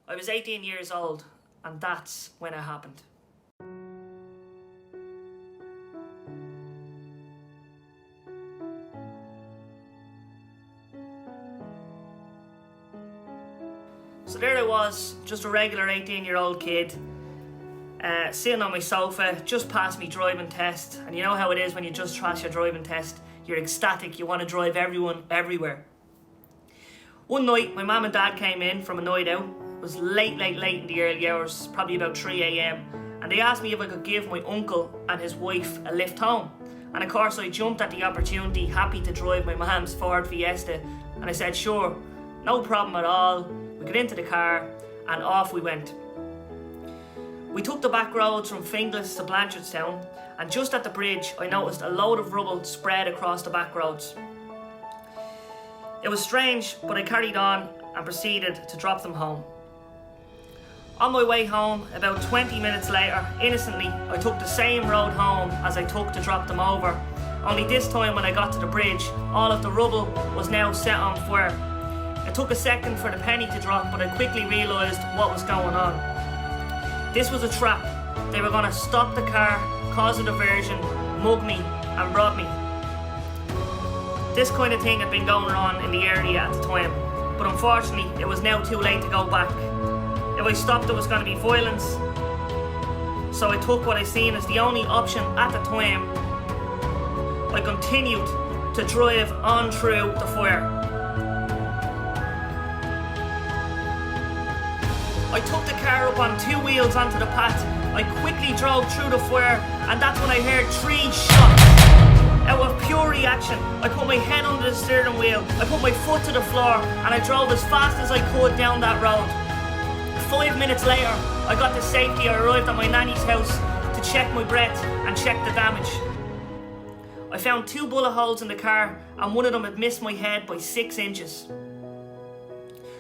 I was 18 years old, and that's when it happened. So there I was, just a regular 18-year-old kid, sitting on my sofa, just passed my driving test. And you know how it is when you just pass your driving test, you're ecstatic, you want to drive everyone, everywhere. One night, my mum and dad came in from a night out. It was late in the early hours, probably about 3 a.m. And they asked me if I could give my uncle and his wife a lift home. And of course I jumped at the opportunity, happy to drive my mum's Ford Fiesta. And I said, sure, no problem at all. We got into the car and off we went. We took the back roads from Finglas to Blanchardstown, and just at the bridge I noticed a load of rubble spread across the back roads. It was strange, but I carried on and proceeded to drop them home. On my way home, about 20 minutes later, innocently, I took the same road home as I took to drop them over. Only this time when I got to the bridge, all of the rubble was now set on fire. It took a second for the penny to drop, but I quickly realised what was going on. This was a trap. They were going to stop the car, cause a diversion, mug me and rob me. This kind of thing had been going on in the area at the time, but unfortunately it was now too late to go back. If I stopped there was going to be violence, so I took what I seen as the only option at the time. I continued to drive on through the fire. I took the car up on 2 wheels onto the path. I quickly drove through the fire, and that's when I heard 3 shots. Out of pure reaction, I put my head under the steering wheel, I put my foot to the floor, and I drove as fast as I could down that road. 5 minutes later, I got to safety. I arrived at my nanny's house to check my breath and check the damage. I found 2 bullet holes in the car, and one of them had missed my head by 6 inches.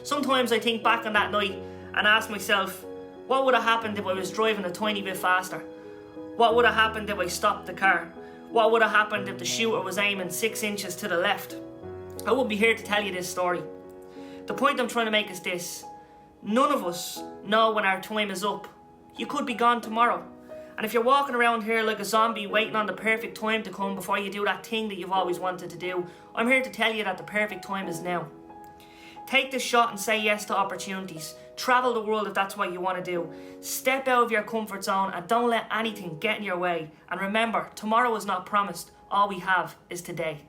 Sometimes I think back on that night and ask myself, what would have happened if I was driving a tiny bit faster? What would have happened if I stopped the car? What would have happened if the shooter was aiming 6 inches to the left? I wouldn't be here to tell you this story. The point I'm trying to make is this: none of us know when our time is up. You could be gone tomorrow. And if you're walking around here like a zombie waiting on the perfect time to come before you do that thing that you've always wanted to do, I'm here to tell you that the perfect time is now. Take the shot and say yes to opportunities. Travel the world if that's what you want to do. Step out of your comfort zone and don't let anything get in your way. And remember, tomorrow is not promised. All we have is today.